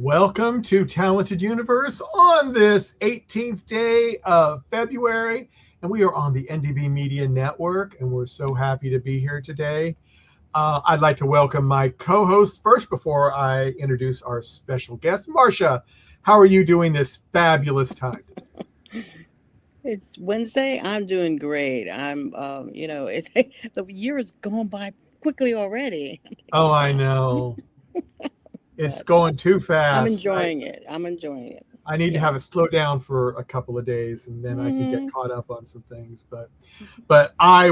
Welcome to Talented Universe on this 18th day of February. And we are on the NDB Media Network, and we're so happy to be here today. I'd like to welcome my co-host first before I introduce our special guest, Marcia. How are you doing this fabulous time? It's Wednesday. I'm doing great. The year has gone by quickly already. Oh, I know. It's But going too I'm fast. enjoying it. I'm enjoying it. I need to Yeah. have a slow down for a couple of days, and then I can get hmm caught up on some things. But I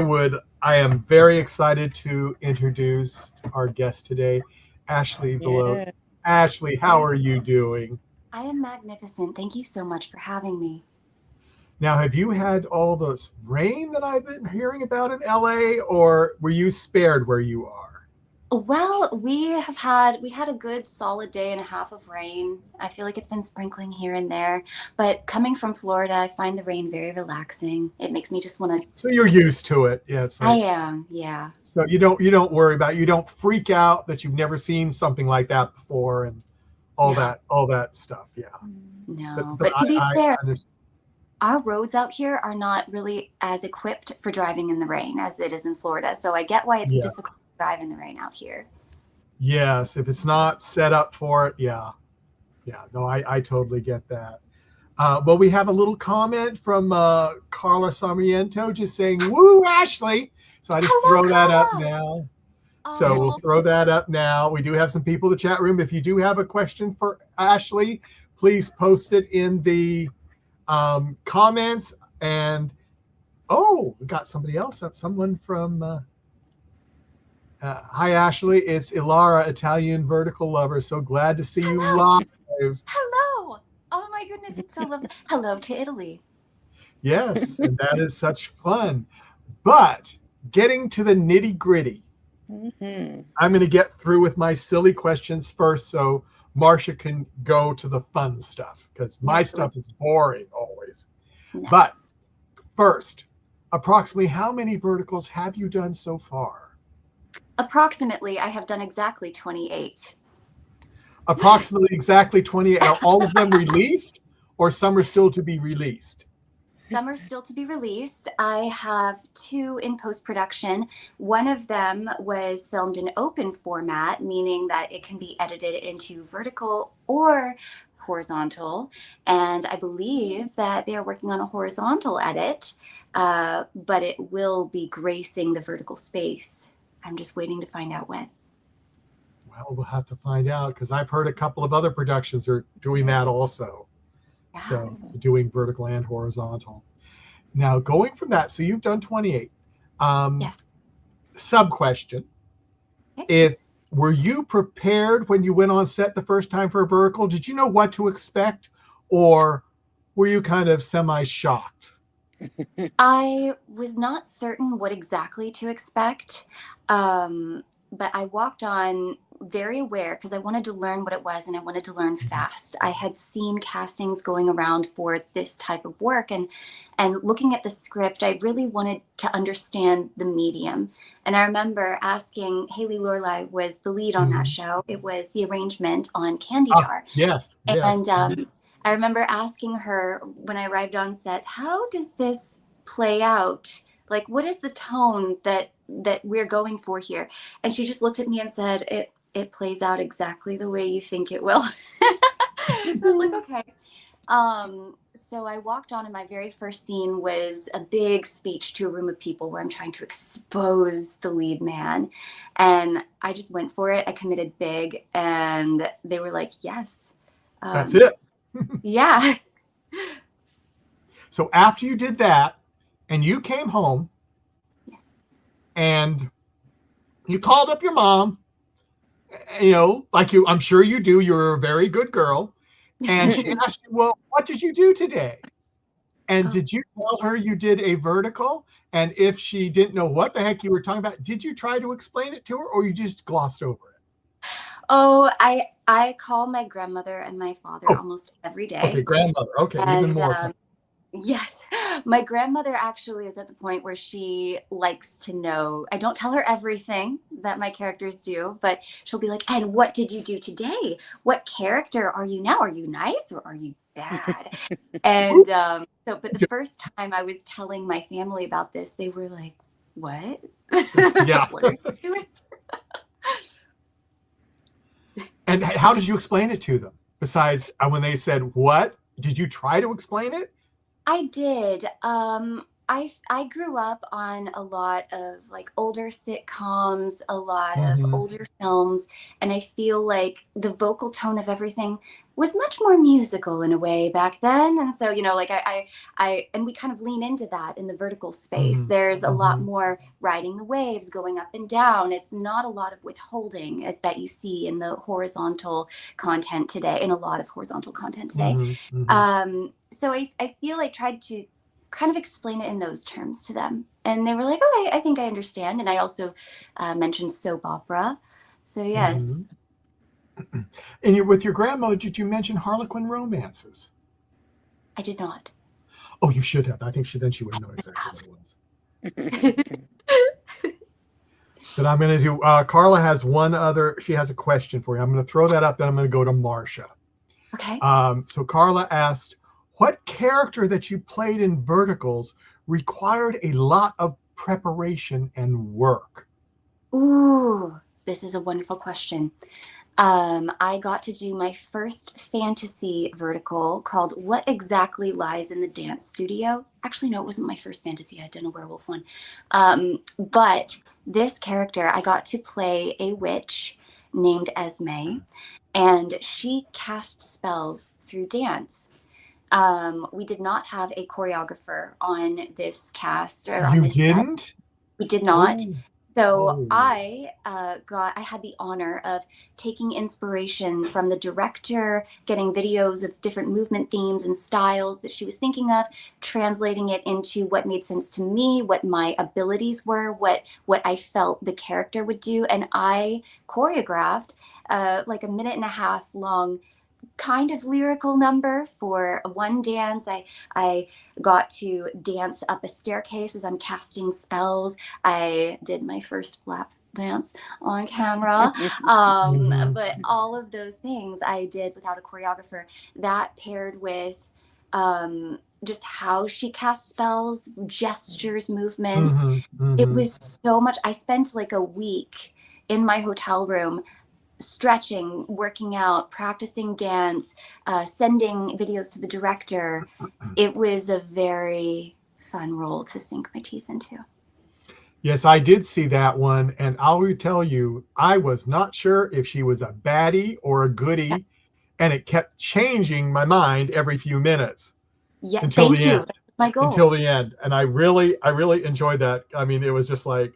am very excited to introduce our guest today, Ashley BeLoat. Yeah. Ashley, how are you doing? I am magnificent. Thank you so much for having me. Now, have you had all this rain that I've been hearing about in LA, or were you spared where you are? Well, we had a good solid day and a half of rain. I feel like it's been sprinkling here and there, but coming from Florida, I find the rain very relaxing. It makes me just want to. So you're used to it. Yeah, it's I like am, yeah. so you don't worry about it. You don't freak out that you've never seen something like that before and No, all that stuff. Yeah. no. But But to be I fair, understand. our roads out here are not really as equipped for driving in the rain as it is in Florida. So I get why it's Yeah. difficult to drive in the rain out here. Yes. If it's not set up for it, yeah. Yeah. No, I totally get that. Well, we have a little comment from Carla Sarmiento just saying, "Woo, Ashley." So I just Hello, throw that up Carla. now. So we'll Oh, throw that up now. We do have some people in the chat room. If you do have a question for Ashley, please post it in the comments. And we got somebody else up. Someone from hi Ashley. It's Ilara, Italian vertical lover. So glad to see you hello. live. Hello. Oh my goodness, it's so lovely. Hello to Italy. Yes, and that is such fun. But getting to the nitty gritty, hmm I'm going to get through with my silly questions first, so Marcia can go to the fun stuff because my Absolutely. stuff is boring always. No. But first, approximately how many verticals have you done so far? Approximately, I have done exactly 28. Approximately exactly 20. Are all of them released, or some are still to be released? Some are still to be released. I have two in post-production. One of them was filmed in open format, meaning that it can be edited into vertical or horizontal. And I believe that they are working on a horizontal edit, but it will be gracing the vertical space. I'm just waiting to find out when. Well, we'll have to find out because I've heard a couple of other productions are doing that also. Yeah. So doing vertical and horizontal. Now going from that, so you've done 28. Yes. Sub question: Okay. If were you prepared when you went on set the first time for a vertical? Did you know what to expect, or were you kind of semi-shocked? I was not certain what exactly to expect, but I walked on very aware because I wanted to learn what it was and I wanted to learn fast. I had seen castings going around for this type of work, and looking at the script, I really wanted to understand the medium. And I remember asking Haley Lorelei was the lead on that Mhm. show. It was the arrangement on Candy Ah, Jar. yes, yes. And I remember asking her when I arrived on set, how does this play out? Like, what is the tone that we're going for here? And she just looked at me and said, it plays out exactly the way you think it will. I was like, okay. So I walked on, and my very first scene was a big speech to a room of people where I'm trying to expose the lead man. And I just went for it. I committed big, and they were like, yes. That's Um, it. yeah. So after you did that, and you came home, Yes. and you called up your mom, like I'm sure you do. You're a very good girl, and she asked you, "Well, what did you do today?" And Oh, did you tell her you did a vertical? And if she didn't know what the heck you were talking about, did you try to explain it to her, or you just glossed over it? I call my grandmother and my father Oh, almost every okay, day. grandmother. Okay, even And more fun. Yeah, my grandmother actually is at the point where she likes to know. I don't tell her everything that my characters do, but she'll be like, "And what did you do today? What character are you now? Are you nice or are you bad?" And but the first time I was telling my family about this, they were like, "What? Yeah. What are you doing?" And how did you explain it to them? Besides when they said, what? Did you try to explain it? I did. I grew up on a lot of like older sitcoms, a lot of Mm-hmm. older films, and I feel like the vocal tone of everything was much more musical in a way back then. And so, like and we kind of lean into that in the vertical space. Mm-hmm. There's a lot Mm-hmm. more riding the waves, going up and down. It's not a lot of withholding that you see in the horizontal content today, in a lot of horizontal content today. Mm-hmm. Mm-hmm. So I feel I tried to kind of explain it in those terms to them. And they were like, "Oh, I think I understand." And I also mentioned soap opera. So, yes, Mm-hmm. And with your grandmother, did you mention Harlequin romances? I did not. Oh, you should have. I think she would have known exactly what it was. But I'm going to do, Carla has she has a question for you. I'm going to throw that up, then I'm going to go to Marcia. Okay. So Carla asked, what character that you played in Verticals required a lot of preparation and work? Ooh, this is a wonderful question. I got to do my first fantasy vertical called What Exactly Lies in the Dance Studio. Actually, no, it wasn't my first fantasy. I had done a werewolf one. But this character, I got to play a witch named Esme, and she cast spells through dance. We did not have a choreographer on this cast or on You this set. didn't? We did not. Oh. So Oh. I had the honor of taking inspiration from the director, getting videos of different movement themes and styles that she was thinking of, translating it into what made sense to me, what my abilities were, what I felt the character would do, and I choreographed like a minute and a half long kind of lyrical number for one dance. I got to dance up a staircase as I'm casting spells. I did my first lap dance on camera. But all of those things I did without a choreographer. That paired with just how she casts spells, gestures, movements. It was so much. I spent like a week in my hotel room stretching, working out, practicing dance, sending videos to the director. It was a very fun role to sink my teeth into. Yes, I did see that one, and I will tell you, I was not sure if she was a baddie or a goodie, and it kept changing my mind every few minutes. Yeah, until thank the you. end. That's my goal. Until the end, and I really enjoyed that. I mean, it was just like,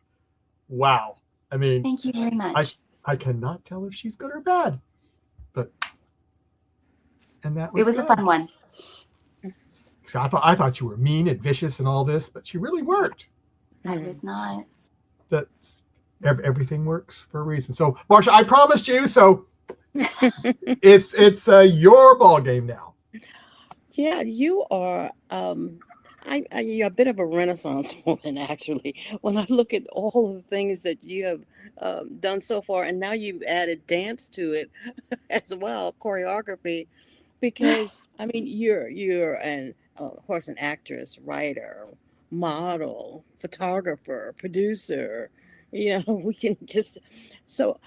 wow. I mean, thank you very much. I cannot tell if she's good or bad, and that was it was good. A fun one. So I thought you were mean and vicious and all this, but she really worked. I was not. That's everything works for a reason. So, Marcia, I promised you. So it's your ball game now. Yeah, you are. You're a bit of a Renaissance woman, actually. When I look at all of the things that you have done so far, and now you've added dance to it as well, choreography, because I mean, you're of course, an actress, writer, model, photographer, producer. We can just so.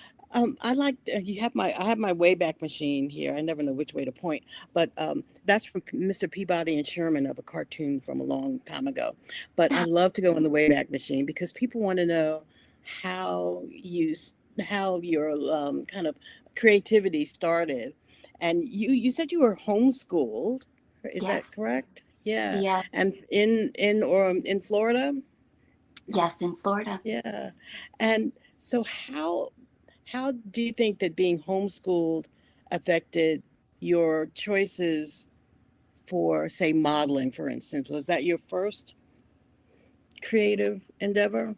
I like I have my Wayback Machine here. I never know which way to point, but that's from Mr. Peabody and Sherman of a cartoon from a long time ago. But I love to go in the Wayback Machine because people want to know how your kind of creativity started. And you said you were homeschooled. Is that Yes. correct? Yeah. Yeah. And in Florida? Yes, in Florida. Yeah. And so how do you think that being homeschooled affected your choices for, say, modeling, for instance? Was that your first creative endeavor?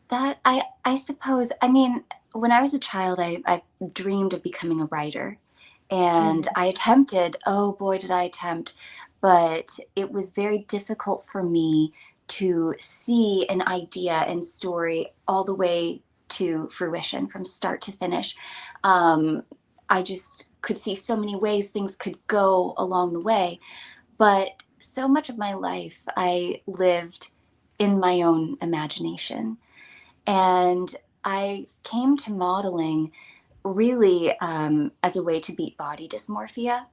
That I suppose, I mean, when I was a child, I dreamed of becoming a writer. And I attempted, oh boy, did I attempt but it was very difficult for me to see an idea and story all the way to fruition from start to finish. I just could see so many ways things could go along the way. But so much of my life I lived in my own imagination. And I came to modeling really as a way to beat body dysmorphia.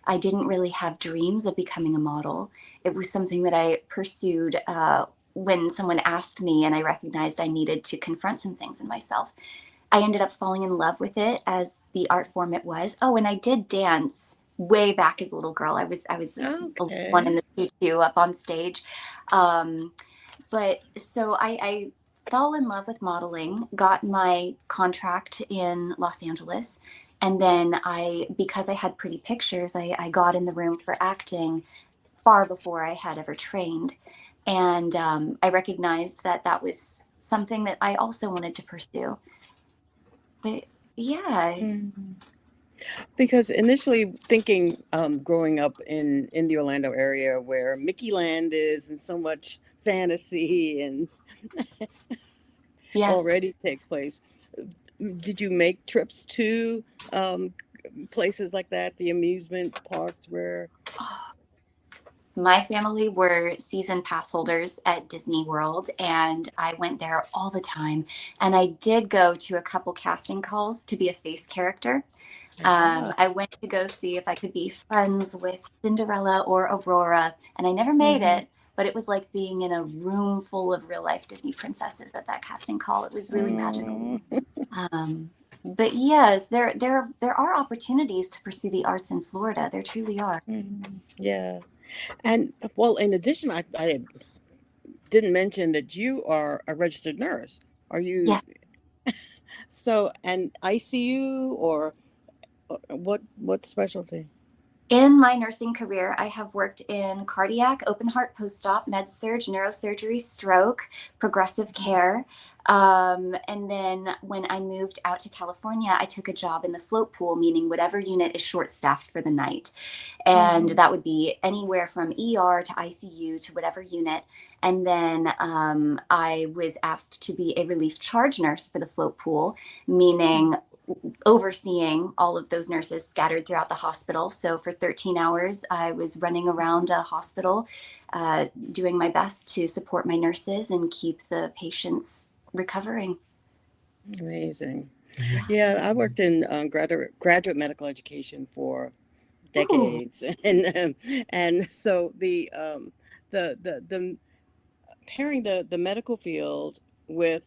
I didn't really have dreams of becoming a model. It was something that I pursued when someone asked me, and I recognized I needed to confront some things in myself. I ended up falling in love with it as the art form it was. Oh, and I did dance way back as a little girl. I was the one in Okay. the tutu up on stage. Um, but so I fell in love with modeling, got my contract in Los Angeles. And then because I had pretty pictures, I got in the room for acting far before I had ever trained. And I recognized that that was something that I also wanted to pursue. But yeah, Mhm. Because initially thinking, growing up in the Orlando area where Mickey Land is and so much fantasy and yes. already takes place, did you make trips to um, places like that, the amusement parks where? My family were season pass holders at Disney World, and I went there all the time. And I did go to a couple casting calls to be a face character. Ah, I went to go see if I could be friends with Cinderella or Aurora, and I never made hmm it, but it was like being in a room full of real life Disney princesses at that casting call. It was really magical. mm, But yes, there are opportunities to pursue the arts in Florida. There truly are. yeah. And well, in addition, I didn't mention that you are a registered nurse. Are you Yes. so an ICU or what specialty? In my nursing career, I have worked in cardiac, open heart post-op, med surg, neurosurgery, stroke, progressive care. And then when I moved out to California, I took a job in the float pool, meaning whatever unit is short-staffed for the night. And Hmm that would be anywhere from ER to ICU to whatever unit. And then I was asked to be a relief charge nurse for the float pool, meaning overseeing all of those nurses scattered throughout the hospital. So for 13 hours, I was running around a hospital, doing my best to support my nurses and keep the patients recovering. Amazing. Yeah. Yeah. Yeah, I worked in graduate medical education for Ooh. decades, and so the pairing the medical field with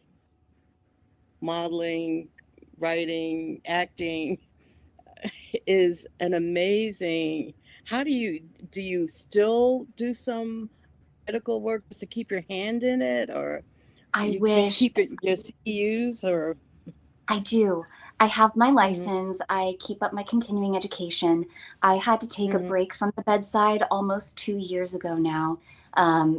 modeling, writing, acting is an amazing. How do you still do some medical work just to keep your hand in it, or I do you wish. keep it just use or? I do. I have my Mhm, license. I keep up my continuing education. I had to take a mhm. break from the bedside almost 2 years ago now,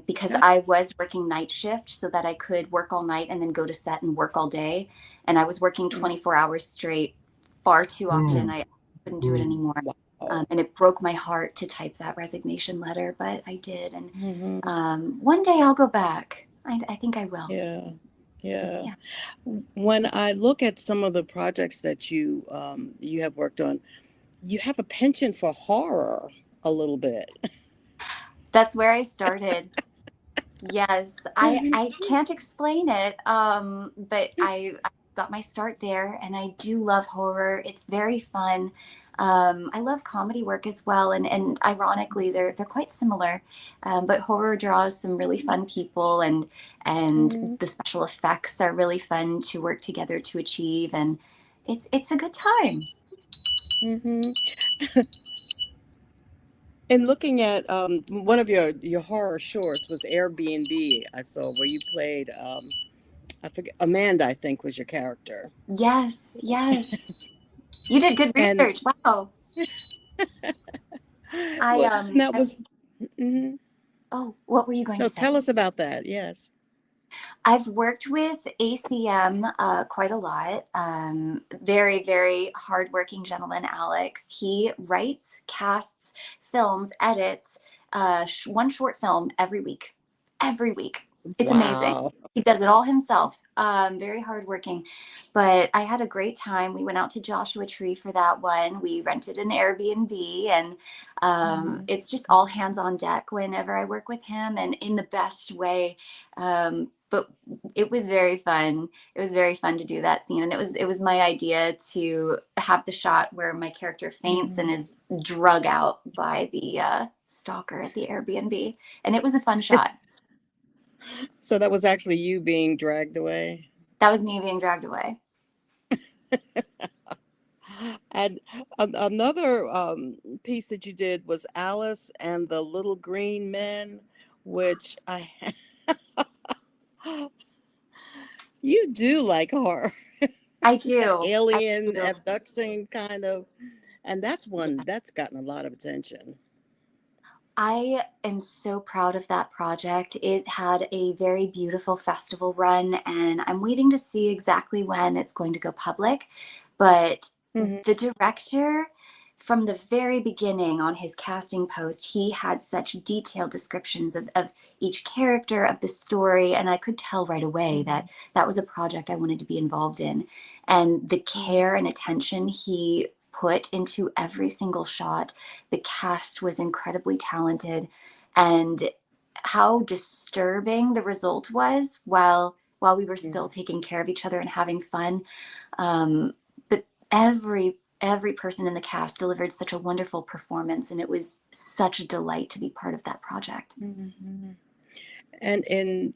because Yeah. I was working night shift so that I could work all night and then go to set and work all day. And I was working Mhm. 24 hours straight far too often. Ooh, I couldn't do it ooh. anymore. Wow. And it broke my heart to type that resignation letter, but I did. And Mhm. one day I'll go back. I think I will. Yeah. Yeah. Yeah. When I look at some of the projects that you have worked on, you have a penchant for horror a little bit. That's where I started. Yes, I can't explain it, but I got my start there, and I do love horror. It's very fun. I love comedy work as well, and ironically, they're quite similar. But horror draws some really fun people, and Mhm. the special effects are really fun to work together to achieve, and it's a good time. Mhm. And looking at one of your horror shorts was Airbnb. I saw where you played I forget Amanda. I think was your character. Yes, yes, you did good And research. Wow. I well, and um that I've was. Mhm. oh, what were you going to No, say? tell us about that. Yes. I've worked with ACM quite a lot. Very, very hardworking gentleman, Alex. He writes, casts, films, edits, one short film every week. Every week. It's amazing. Wow. He does it all himself. Very hardworking. But I had a great time. We went out to Joshua Tree for that one. We rented an Airbnb, and it's just all hands on deck whenever I work with him, and in the best way. But it was very fun. It was very fun to do that scene, and it was my idea to have the shot where my character faints and is drug out by the stalker at the Airbnb, and it was a fun shot. So that was actually you being dragged away. That was me being dragged away. And another piece that you did was Alice and the Little Green Men, which you do like horror. I do. Alien abduction kind of, and that's one that's gotten a lot of attention. I am so proud of that project. It had a very beautiful festival run, and I'm waiting to see exactly when it's going to go public. But the director, from the very beginning on his casting post, he had such detailed descriptions of each character, of the story, and I could tell right away that that was a project I wanted to be involved in. And the care and attention he put into every single shot. The cast was incredibly talented, and how disturbing the result was while we were still taking care of each other and having fun. But every person in the cast delivered such a wonderful performance, and it was such a delight to be part of that project. And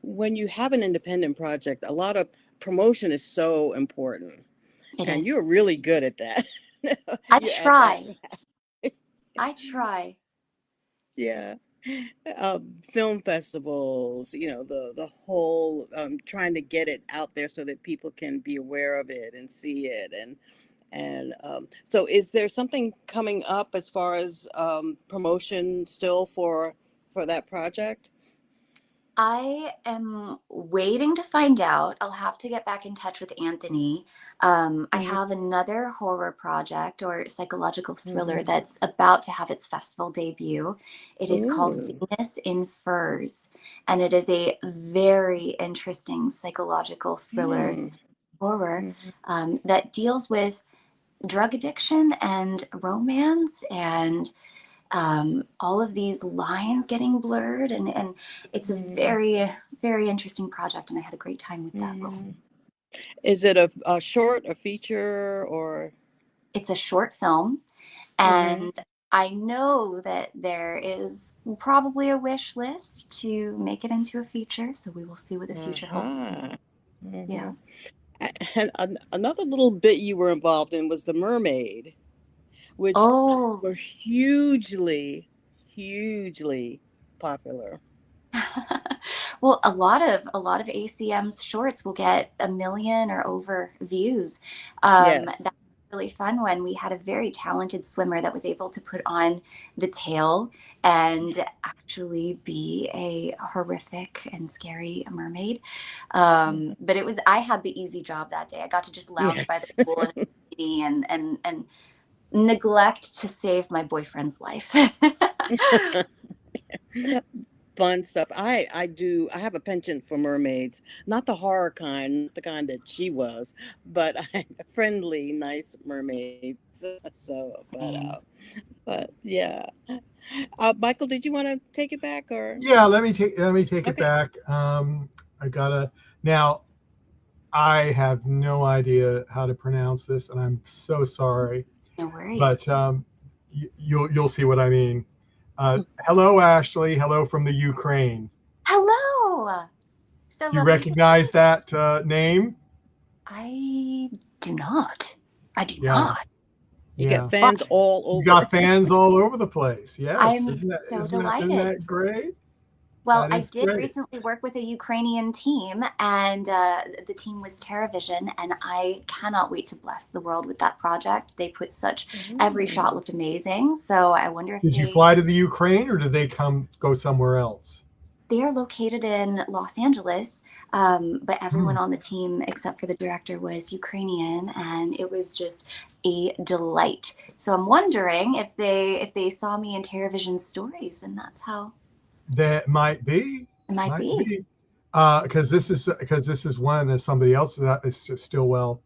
when you have an independent project, a lot of promotion is so important. And you're really good at that. I try. I try. Yeah. Film festivals, the whole trying to get it out there so that people can be aware of it and see it. And so is there something coming up as far as promotion still for that project? I am waiting to find out. I'll have to get back in touch with Anthony. I have another horror project or psychological thriller that's about to have its festival debut. It is called Venus in Furs, and it is a very interesting psychological thriller horror that deals with drug addiction and romance and all of these lines getting blurred, and it's a very, very interesting project, and I had a great time with that role. Is it a short, a feature, or? It's a short film, and I know that there is probably a wish list to make it into a feature, so we will see what the future holds. Yeah. And another little bit you were involved in was The Mermaid, which were hugely popular. Well, a lot of ACM's shorts will get 1 million or over views. That's a really fun one. We had a very talented swimmer that was able to put on the tail and actually be a horrific and scary mermaid. But I had the easy job that day. I got to just lounge by the pool and neglect to save my boyfriend's life. Fun stuff. I have a penchant for mermaids, not the horror kind, not the kind that she was, but friendly, nice mermaids. So, but yeah. Michael, did you want to take it back, or? Yeah, let me take it back. Now I have no idea how to pronounce this, and I'm so sorry. No worries. But you'll see what I mean. Hello, Ashley. Hello from the Ukraine. Hello. So you recognize that name? I do not. I do not. You got fans all over. You got fans all over the place. Yes. I'm so delighted. Isn't that great? Well, I did recently work with a Ukrainian team, and the team was TerraVision, and I cannot wait to bless the world with that project. They put every shot looked amazing. So I wonder if did you fly to the Ukraine, or did they go somewhere else? They are located in Los Angeles, but everyone on the team except for the director was Ukrainian, and it was just a delight. So I'm wondering if they saw me in TerraVision stories, and that's how That might be. it might be. Because this is one of somebody else that is Stillwell.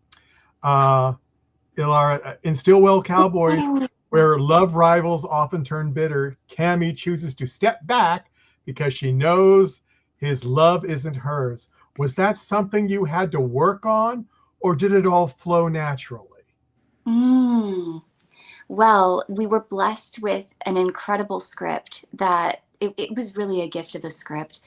Ilara, in Stillwell Cowboys, where love rivals often turn bitter, Cammy chooses to step back because she knows his love isn't hers. Was that something you had to work on, or did it all flow naturally? Well, we were blessed with an incredible script that it was really a gift of a script.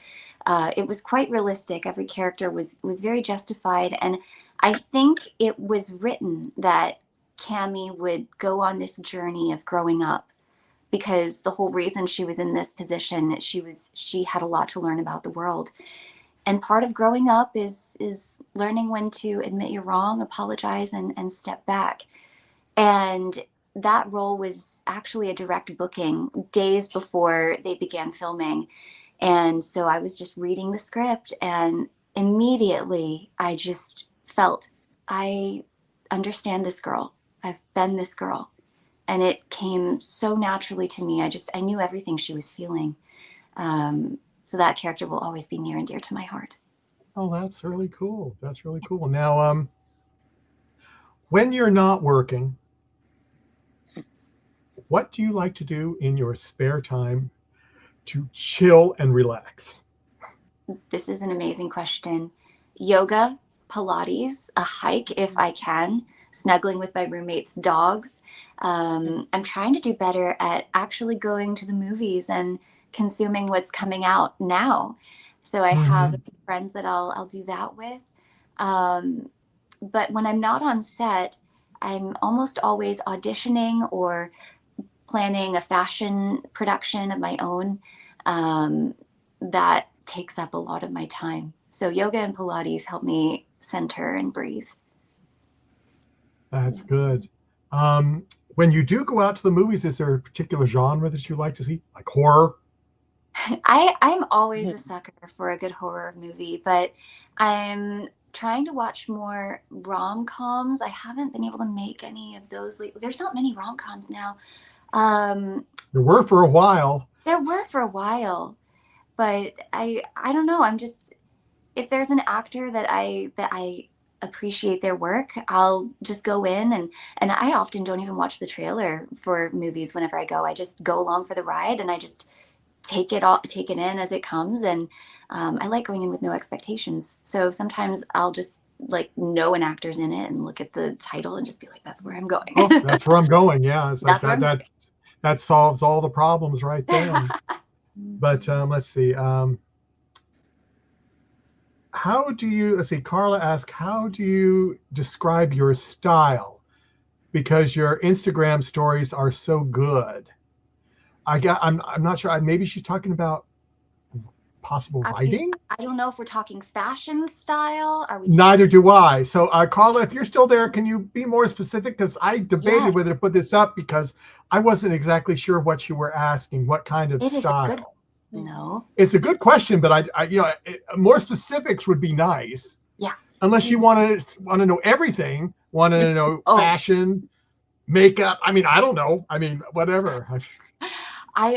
It was quite realistic. Every character was very justified, and I think it was written that Cammy would go on this journey of growing up, because the whole reason she was in this position, she had a lot to learn about the world. And part of growing up is learning when to admit you're wrong, apologize, and step back. And that role was actually a direct booking days before they began filming. And so I was just reading the script, and immediately I just felt, I understand this girl. I've been this girl. And it came so naturally to me. I knew everything she was feeling. So that character will always be near and dear to my heart. Oh, that's really cool. That's really cool. Now, when you're not working, what do you like to do in your spare time to chill and relax? This is an amazing question. Yoga, Pilates, a hike if I can, snuggling with my roommate's dogs. I'm trying to do better at actually going to the movies and consuming what's coming out now. So I have a few friends that I'll do that with. But when I'm not on set, I'm almost always auditioning or planning a fashion production of my own. That takes up a lot of my time. So yoga and Pilates help me center and breathe. That's good. When you do go out to the movies, is there a particular genre that you like to see, like horror? I'm always a sucker for a good horror movie, but I'm trying to watch more rom-coms. I haven't been able to make any of those lately. There's not many rom-coms now. There were for a while. There were for a while, but I don't know. I'm just, if there's an actor that I appreciate their work, I'll just go in, and I often don't even watch the trailer for movies whenever I go. I just go along for the ride, and I just take it in as it comes. And I like going in with no expectations. So sometimes I'll just like know an actor's in it and look at the title and just be like, that's where I'm going. Oh, that's where I'm going. Yeah, it's like That's that solves all the problems right there. But let's see. Let's see, Carla asked, how do you describe your style? Because your Instagram stories are so good. I'm not sure. Maybe she's talking about possible writing. I don't know if we're talking fashion style. Are we? Neither do I. So Carla, if you're still there, can you be more specific? Because I debated whether to put this up because I wasn't exactly sure what you were asking. What kind of style? No. It's a good question, but I more specifics would be nice. Yeah. Unless you want to know everything, want to know fashion, makeup. I mean, I don't know. I mean, whatever.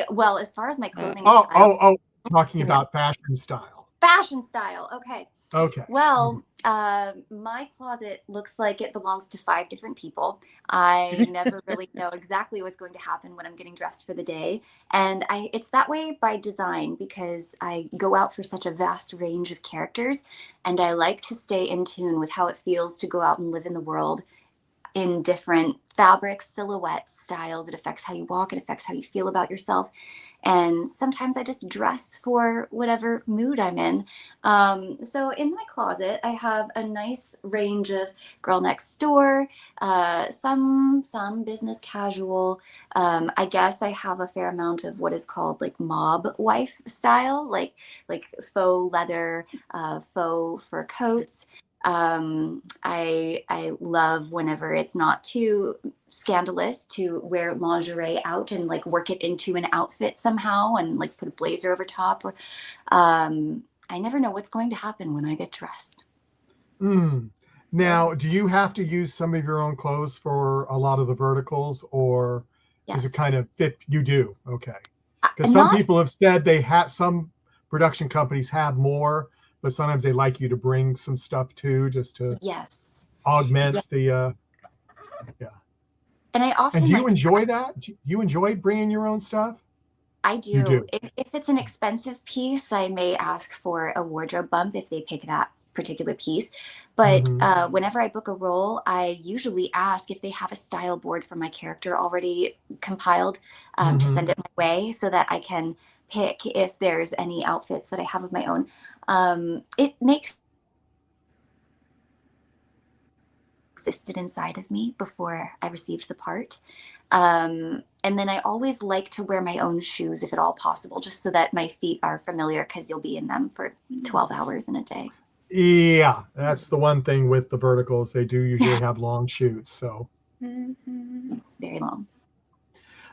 Well, as far as my clothing style. Talking about fashion style. Fashion style. Okay. Okay. Well, my closet looks like it belongs to 5 different people. I never really know exactly what's going to happen when I'm getting dressed for the day. And it's that way by design because I go out for such a vast range of characters, and I like to stay in tune with how it feels to go out and live in the world in different fabrics, silhouettes, styles. It affects how you walk. It affects how you feel about yourself. And sometimes I just dress for whatever mood I'm in. So in my closet, I have a nice range of girl next door, some business casual. I guess I have a fair amount of what is called like mob wife style, like faux leather, faux fur coats. I love whenever it's not too scandalous to wear lingerie out and like work it into an outfit somehow and like put a blazer over top. Or I never know what's going to happen when I get dressed. Now, do you have to use some of your own clothes for a lot of the verticals, or is it kind Yes. of fit? You do, okay. Because some Not people have said they have some production companies have more, but sometimes they like you to bring some stuff too, just to yes. Yeah. augment the. Yeah. And I And often do you like to, enjoy that? Do you enjoy bringing your own stuff? I You do. do. If it's an expensive piece, I may ask for a wardrobe bump if they pick that particular piece. But Hmm. whenever I book a role, I usually ask if they have a style board for my character already compiled, to Hmm. send it my way so that I can pick if there's any outfits that I have of my own. It makes existed inside of me before I received the part. And then I always like to wear my own shoes if at all possible, just so that my feet are familiar because you'll be in them for 12 hours in a day. Yeah, that's the one thing with the verticals. They do Yeah, usually have long shoots. So, very long.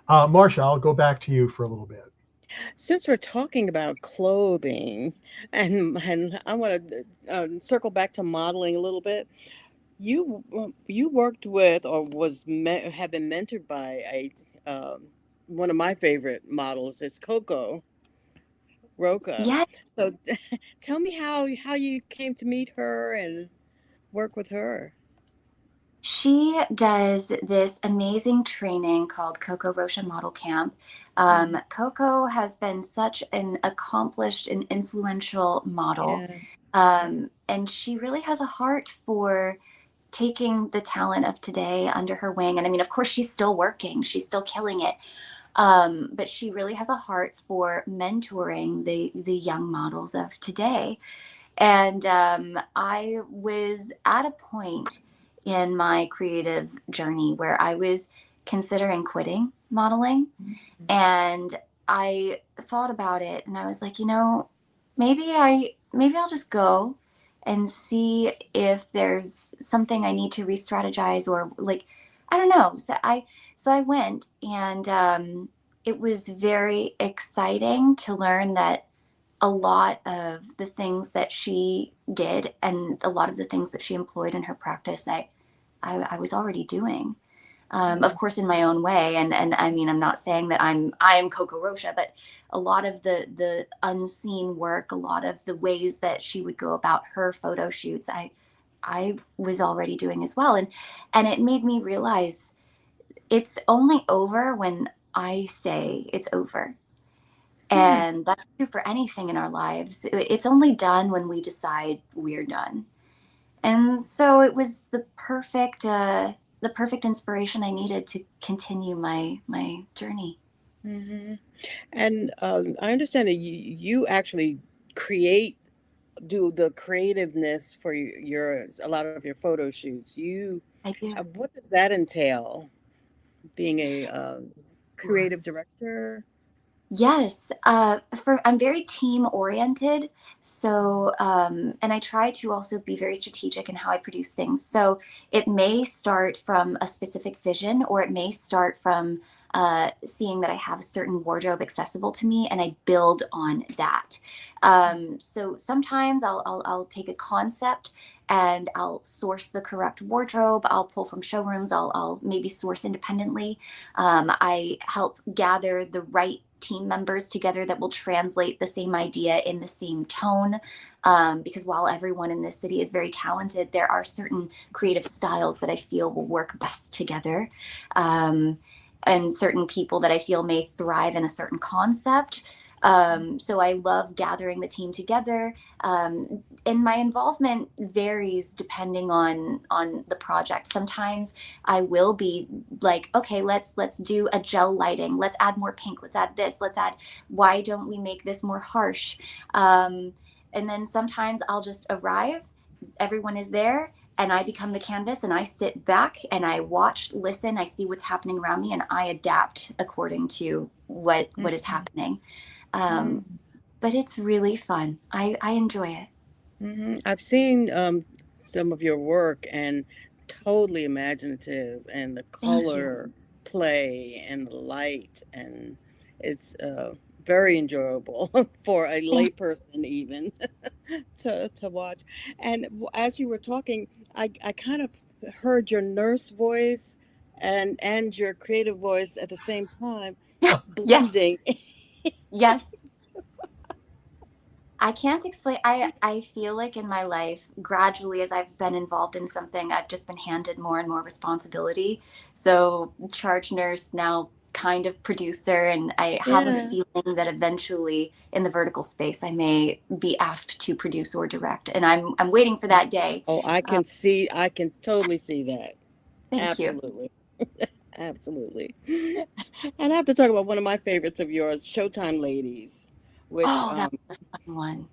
Marsha, I'll go back to you for a little bit. Since we're talking about clothing, and I want to circle back to modeling a little bit. You worked with or have been mentored by a one of my favorite models is Coco Rocha. Yeah, So tell me how you came to meet her and work with her. she does this amazing training called Coco Rocha Model Camp. Mhm. Coco has been such an accomplished and influential model. Yeah. And she really has a heart for taking the talent of today under her wing. And I mean, of course, she's still working, she's still killing it. But she really has a heart for mentoring the young models of today. And I was at a point in my creative journey where I was considering quitting modeling. And I thought about it and I was like, maybe I'll just go and see if there's something I need to re-strategize or like I don't know. So I went and it was very exciting to learn that a lot of the things that she did and a lot of the things that she employed in her practice, I was already doing. Of course, in my own way, and I mean, I'm not saying that I am Coco Rocha, but a lot of the unseen work, a lot of the ways that she would go about her photo shoots, I was already doing as well, and it made me realize it's only over when I say it's over. Hmm. And that's true for anything in our lives. It's only done when we decide we're done. And so it was the perfect inspiration I needed to continue my journey. Hmm. And I understand that you actually create do the creativeness for your a lot of your photo shoots. You I do. what does that entail? Being a creative director? Yes, I'm very team oriented. So, and I try to also be very strategic in how I produce things. So it may start from a specific vision, or it may start from seeing that I have a certain wardrobe accessible to me, and I build on that. So sometimes I'll take a concept and I'll source the correct wardrobe. I'll pull from showrooms. I'll maybe source independently. I help gather the right team members together that will translate the same idea in the same tone. Because while everyone in this city is very talented, there are certain creative styles that I feel will work best together. Um, and certain people that I feel may thrive in a certain concept. So I love gathering the team together, and my involvement varies depending on the project. Sometimes I will be like, okay, let's do a gel lighting. Let's add more pink. Let's add this. Let's add. Why don't we make this more harsh? And then sometimes I'll just arrive. Everyone is there. And I become the canvas and I sit back and I watch, listen, I see what's happening around me and I adapt according to what is Mhm. happening. Um, but it's really fun. I enjoy it. I've seen some of your work and totally imaginative, and the Thank you. color play and the light, and it's very enjoyable for a Thank- layperson even to watch. And as you were talking, I kind of heard your nurse voice and your creative voice at the same time Yes, blending. yes. I can't explain. I feel like in my life, gradually, as I've been involved in something, I've just been handed more and more responsibility. So, charge nurse, now kind of producer, and I have a Yeah. feeling that eventually in the vertical space, I may be asked to produce or direct, and I'm waiting for that day. Oh, Um, I can totally see that. thank you. Absolutely. Absolutely. And I have to talk about one of my favorites of yours, Showtime Ladies, which Oh, that was a fun one.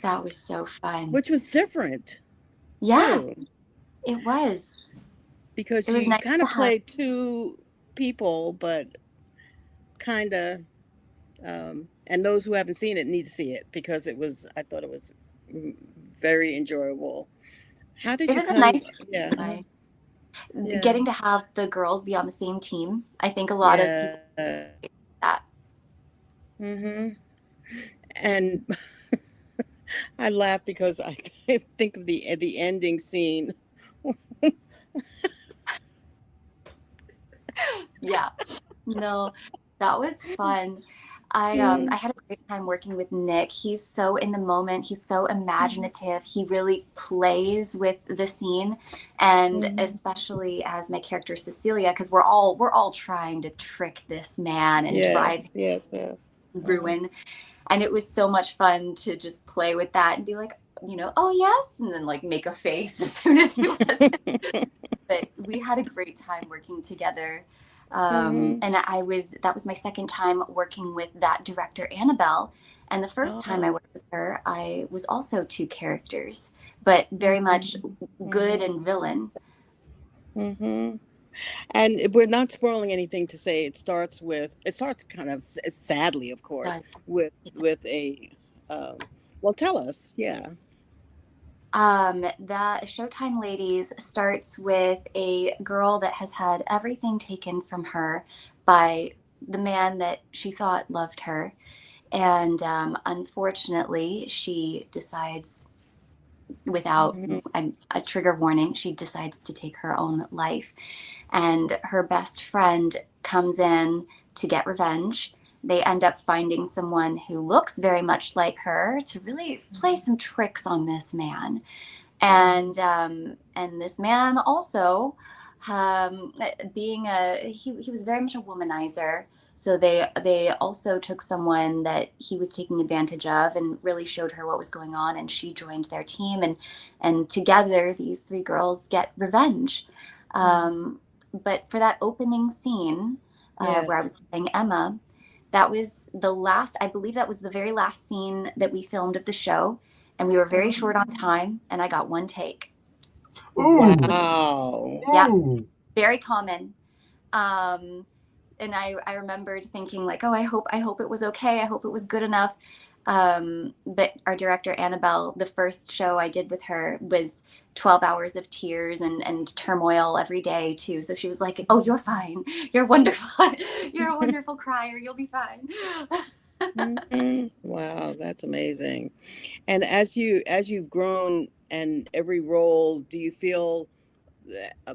That was so fun. which was different Yeah, too, it was. because It was you nice kind to of have. played two people, but kind of, and those who haven't seen it need to see it because I thought it was mm, very enjoyable. How did It you was a come? nice. Yeah, yeah, Getting to have the girls be on the same team. I think a lot of people yeah. that. Hmm. And I laugh because I think of the ending scene. Yeah. No, that was fun. I Mm-hmm. had a great time working with Nick. He's so in the moment. He's so imaginative. He really plays with the scene, and Hmm. especially as my character Cecilia, because we're all trying to trick this man and drive him Yes, yes, yes. to Uh-huh. ruin. And it was so much fun to just play with that and be like, oh yes, and then like make a face as soon as he wasn't. But we had a great time working together. Hmm. And that was my second time working with that director, Annabelle. And the first time I Oh. worked with her, I was also two characters, but very much Hmm. good Hmm. and villain. Hmm. And we're not spoiling anything to say it starts kind of sadly, of course, Uh, with a, um, well, tell us. Yeah. that Showtime Ladies starts with a girl that has had everything taken from her by the man that she thought loved her. And unfortunately, she decides, without Hmm. a trigger warning, she decides to take her own life. And her best friend comes in to get revenge. They end up finding someone who looks very much like her to really play some tricks on this man. And this man also, being he was very much a womanizer. So they also took someone that he was taking advantage of and really showed her what was going on, and she joined their team, and together these three girls get revenge. Hmm. But for that opening scene, where I Yes. was playing Emma, that was the last, I believe that was the very last scene that we filmed of the show, and we were very short on time, and I got one take. Ooh, Wow. Yep, ooh. very common. Um, and I remembered thinking like, oh, I hope it was okay. I hope it was good enough. But our director Annabelle, the first show I did with her was 12 hours of tears and turmoil every day too. So she was like, oh, you're fine. You're wonderful. You're a wonderful crier. You'll be fine. Mhm. Wow, that's amazing. And as you've grown and every role, do you feel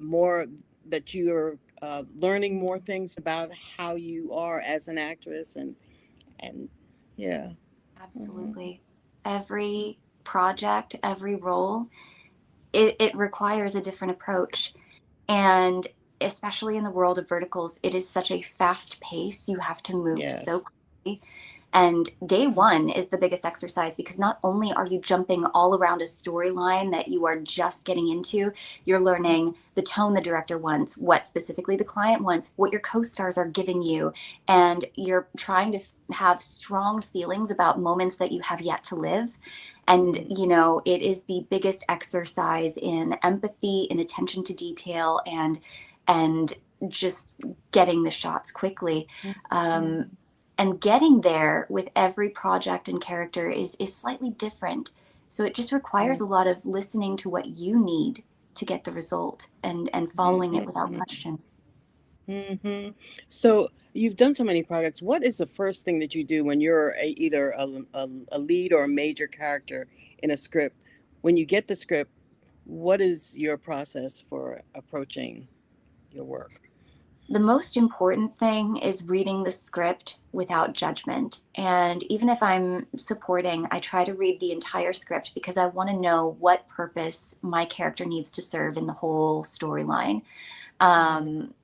more that you're learning more things about how you are as an actress and yeah. Hmm. Absolutely. Every project, every role, it requires a different approach. And especially in the world of verticals, it is such a fast pace. You have to move so Yes. quickly. And day one is the biggest exercise because not only are you jumping all around a storyline that you are just getting into, you're learning the tone the director wants, what specifically the client wants, what your co stars are giving you. And you're trying to have strong feelings about moments that you have yet to live. And, Mhm. it is the biggest exercise in empathy, in attention to detail, and just getting the shots quickly. Um, Mhm. and getting there with every project and character is slightly different. So it just requires a lot of listening to what you need to get the result and following it without Mhm. question. Hmm. So you've done so many projects. What is the first thing that you do when you're either a lead or a major character in a script? When you get the script, what is your process for approaching your work? The most important thing is reading the script without judgment. And even if I'm supporting, I try to read the entire script because I want to know what purpose my character needs to serve in the whole storyline. Um,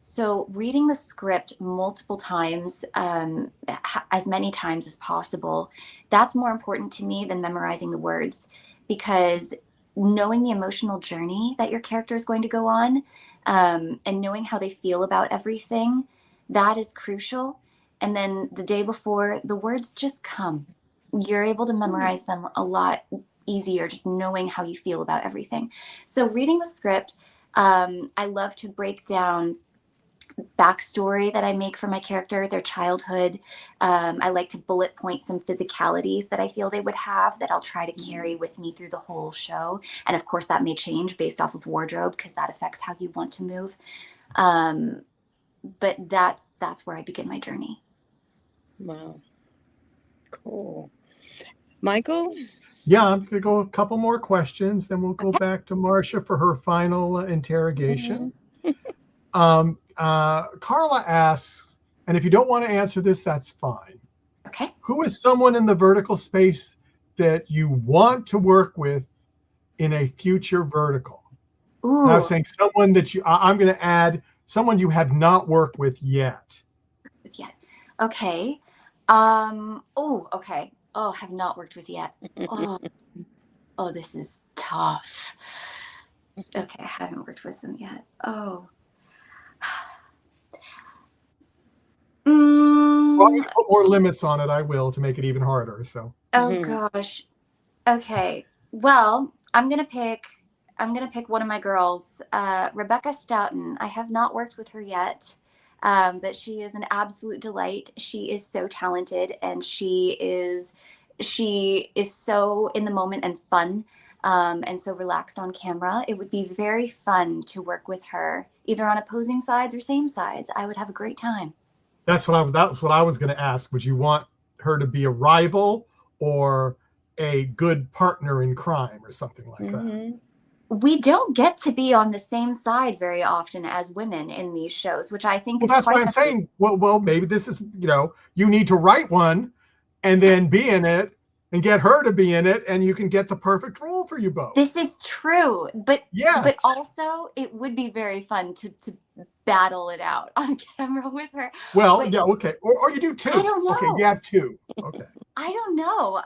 so reading the script multiple times, as many times as possible, that's more important to me than memorizing the words, because knowing the emotional journey that your character is going to go on, and knowing how they feel about everything, that is crucial. And then the day before, the words just come. You're able to memorize them a lot easier just knowing how you feel about everything. So reading the script, I love to break down backstory that I make for my character, their childhood. I like to bullet point some physicalities that I feel they would have that I'll try to carry with me through the whole show. And of course, that may change based off of wardrobe because that affects how you want to move. Um, but that's where I begin my journey. Wow, cool. Michael? Yeah, I'm going to go a couple more questions, then we'll go back to Marcia for her final interrogation. Carla asks, and if you don't want to answer this, that's fine. Okay. Who is someone in the vertical space that you want to work with in a future vertical? Ooh. And I was saying someone that I'm going to add someone you have not worked with yet. Yet. Okay. Oh, okay. Oh, have not worked with yet. Oh, this is tough. Okay, I haven't worked with them yet. Oh. Want me to put more limits on it, I will, to make it even harder. So. Oh gosh. Okay. Well, I'm gonna pick one of my girls, Rebecca Stoughton. I have not worked with her yet, but she is an absolute delight. She is so talented, and she is so in the moment and fun, and so relaxed on camera. It would be very fun to work with her, either on opposing sides or same sides. I would have a great time. That's what I was going to ask. Would you want her to be a rival or a good partner in crime or something like that? We don't get to be on the same side very often as women in these shows, which I think is that's why I'm saying, well, maybe this is, you need to write one and then be in it and get her to be in it, and you can get the perfect role for you both. This is true, but yeah, but also it would be very fun to battle it out on camera with her. Well, but, yeah, okay, or you do two. I don't know. Okay, you have two. Okay. I don't know.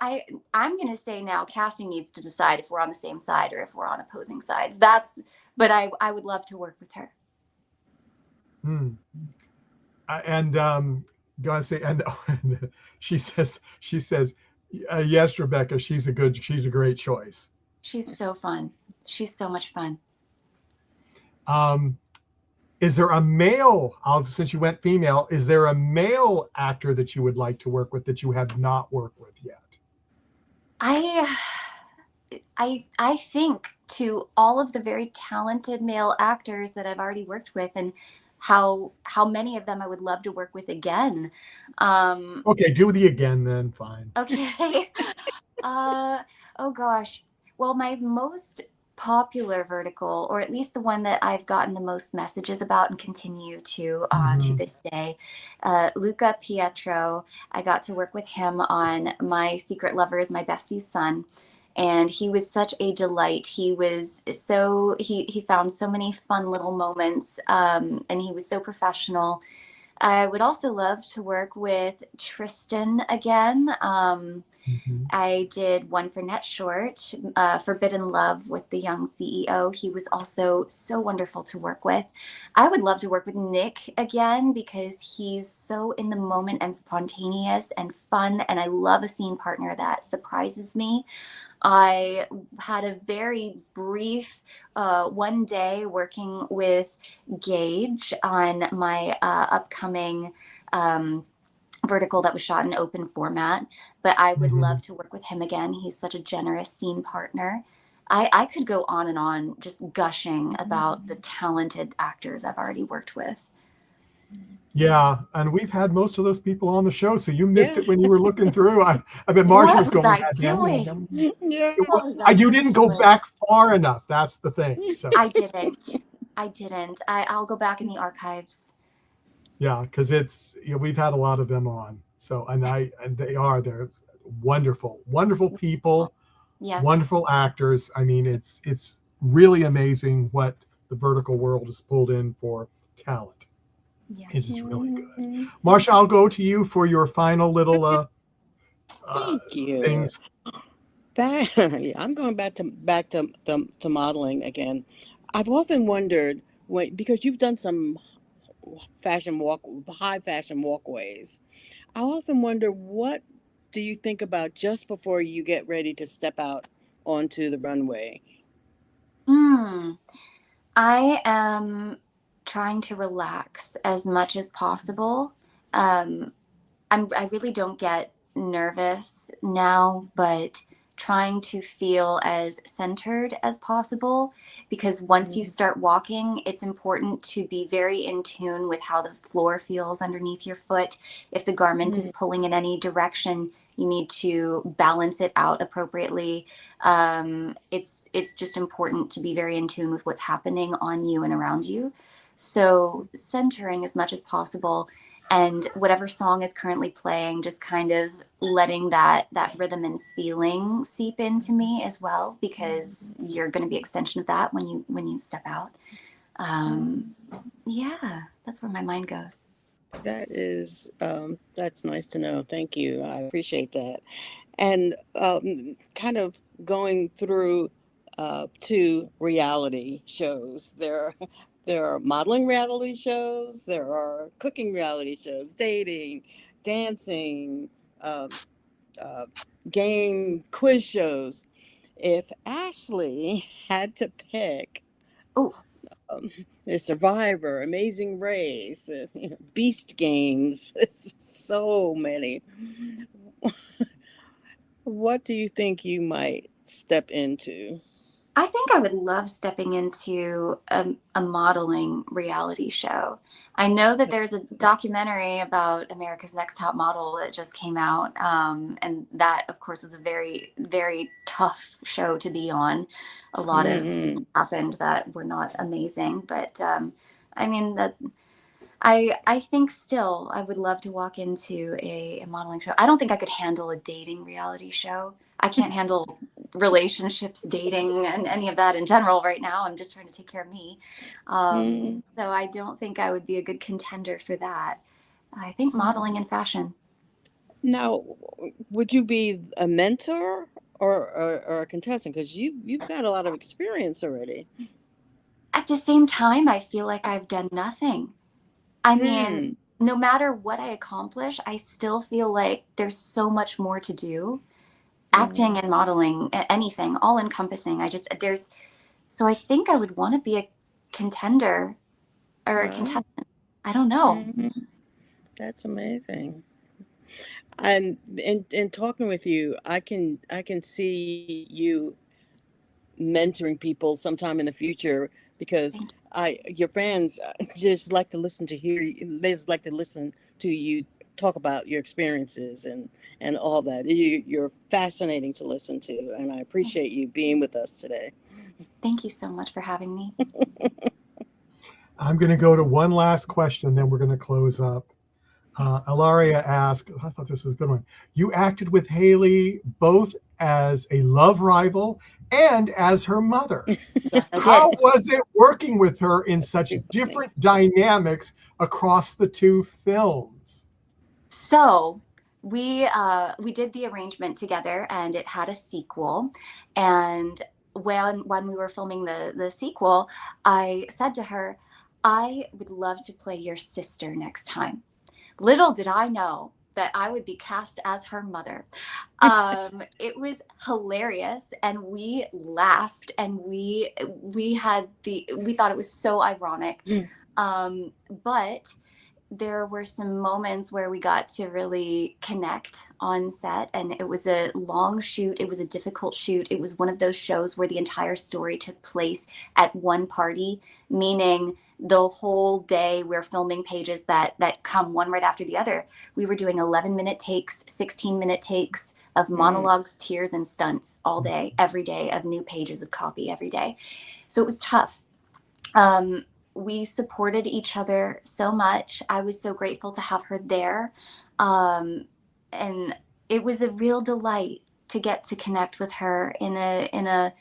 I'm gonna say now, casting needs to decide if we're on the same side or if we're on opposing sides. But I would love to work with her. And gotta say, and she says, yes, Rebecca, she's a great choice. She's so fun. She's so much fun. Is there a male, since you went female, is there a male actor that you would like to work with that you have not worked with yet? I think to all of the very talented male actors that I've already worked with, and how many of them I would love to work with again. Okay, do the again then, fine. Okay. Oh gosh. Well, my most popular vertical, or at least the one that I've gotten the most messages about and continue to this day, Luca Pietro. I got to work with him on My Secret Lover is My Bestie's Son. And he was such a delight. He found so many fun little moments, and he was so professional. I would also love to work with Tristan again. I did one for Net Short, Forbidden Love with the young CEO. He was also so wonderful to work with. I would love to work with Nick again because he's so in the moment and spontaneous and fun. And I love a scene partner that surprises me. I had a very brief one day working with Gage on my upcoming vertical that was shot in open format, but I would love to work with him again. He's such a generous scene partner. I could go on and on just gushing about the talented actors I've already worked with. Yeah, and we've had most of those people on the show, so you missed Yeah. it when you were looking through. I bet Marcia What was was going, I doing? Yeah. What was I you didn't go doing? back far enough. That's the thing. So I didn't. I didn't. I'll go back in the archives. yeah, because we've had a lot of them on. So and they're wonderful, wonderful people, Yes. wonderful actors. I mean, it's really amazing what the vertical world has pulled in for talent. Yes. It is really good. Mhm. Marcia, I'll go to you for your final little Thank you. things. Yeah, I'm going back to modeling again. I've often wondered because you've done some high fashion walkways. I often wonder, what do you think about just before you get ready to step out onto the runway? Hmm. I am trying to relax as much as possible. Um, I really don't get nervous now, but trying to feel as centered as possible, because once you Mm, start walking, it's important to be very in tune with how the floor feels underneath your foot. If the garment is mm, pulling in any direction, you need to balance it out appropriately. It's just important to be very in tune with what's happening on you and around you. So centering as much as possible, and whatever song is currently playing, just kind of letting that rhythm and feeling seep into me as well, because you're going to be extension of that when you step out. mm. um yeah, that's where my mind goes. That's nice to know. Thank you. I appreciate that. And kind of going through to reality shows. There are modeling reality shows. There are cooking reality shows, dating, dancing, uh, uh, game quiz shows. If Ashley had to pick, Oh, um, the Survivor, Amazing Race, Beast Games, so many. What do you think you might step into? I think I would love stepping into a modeling reality show. I know that there's a documentary about America's Next Top Model that just came out. And that, of course, was a very, very tough show to be on. A lot of things Hmm. happened that were not amazing. But I mean, I think still I would love to walk into a modeling show. I don't think I could handle a dating reality show. I can't handle relationships, dating, and any of that in general right now. I'm just trying to take care of me. Hmm. So I don't think I would be a good contender for that. I think modeling and fashion. Now, would you be a mentor or a contestant? Because you've got a lot of experience already. At the same time, I feel like I've done nothing. I mean, Hmm. no matter what I accomplish, I still feel like there's so much more to do. Acting Hmm. and modeling, anything, all encompassing. So I think I would want to be a contender or a Wow. contestant. I don't know. Hmm. That's amazing. And in talking with you, I can see you mentoring people sometime in the future, because Thank I your fans just like to listen to hear you. They just like to listen to you talk about your experiences and all that. You're fascinating to listen to, and I you. appreciate you being with us today. Thank you so much for having me. I'm going to go to one last question, then we're going to close up. Ilaria asked, I thought this was a good one. You acted with Haley both as a love rival and as her mother. Yes, I did. How was it working with her in such different dynamics across the two films? So we did the arrangement together, and it had a sequel. And when we were filming the sequel, I said to her, I would love to play your sister next time. Little did I know that I would be cast as her mother. It was hilarious, and we laughed, and we thought it was so ironic. But there were some moments where we got to really connect on set, and it was a long shoot. It was a difficult shoot. It was one of those shows where the entire story took place at one party, meaning the whole day we're filming pages that come one right after the other. We were doing 11-minute takes, 16-minute takes of monologues, tears, and stunts all day, every day, of new pages of copy every day. So it was tough. We supported each other so much. I was so grateful to have her there. And it was a real delight to get to connect with her in a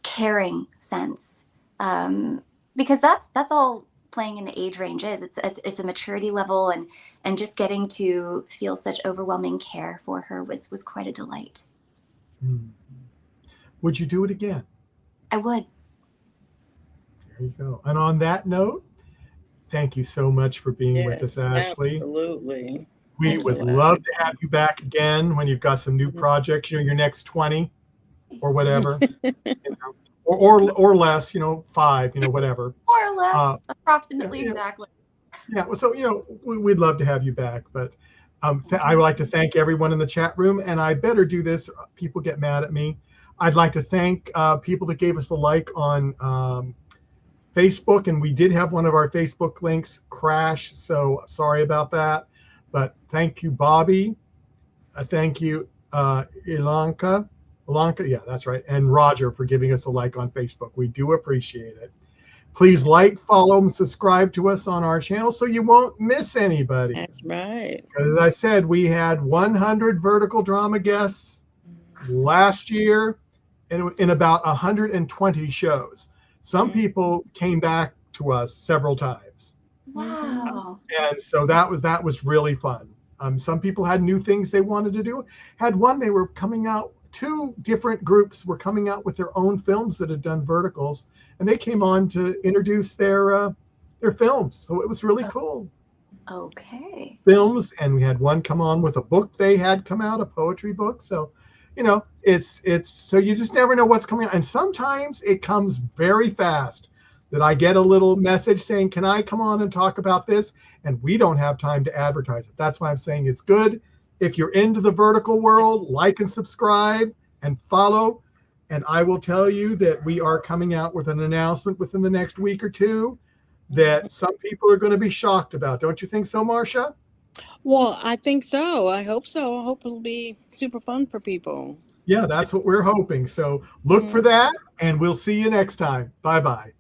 caring sense. Because that's all playing in the age range is. It's a maturity level, and just getting to feel such overwhelming care for her was quite a delight. Would you do it again? I would. There you go. And on that note, thank you so much for being with us, Ashley. Absolutely. We would love to have you back again when you've got some new projects, your next 20 or whatever, or less, 5, whatever. More or less, approximately, exactly. Yeah, so, we'd love to have you back, but I would like to thank everyone in the chat room, and I better do this. People get mad at me. I'd like to thank people that gave us a like on Facebook, and we did have one of our Facebook links crash, so sorry about that. But thank you, Bobby. Thank you, Ilanka, yeah, that's right, and Roger for giving us a like on Facebook. We do appreciate it. Please like, follow, and subscribe to us on our channel so you won't miss anybody. That's right. As I said, we had 100 vertical drama guests last year in about 120 shows. Some people came back to us several times. Wow. And so that was really fun. Some people had new things they wanted to do. Had one, they were coming out, 2 different groups were coming out with their own films that had done verticals, and they came on to introduce their films. So it was really cool. Okay. Films, and we had one come on with a book they had come out, a poetry book. So it's so you just never know what's coming out. And sometimes it comes very fast that I get a little message saying, can I come on and talk about this? And we don't have time to advertise it. That's why I'm saying it's good. If you're into the vertical world, like and subscribe and follow. And I will tell you that we are coming out with an announcement within the next week or 2 that some people are going to be shocked about. Don't you think so, Marcia? Well, I think so. I hope so. I hope it'll be super fun for people. Yeah, that's what we're hoping. So look for that, and we'll see you next time. Bye-bye.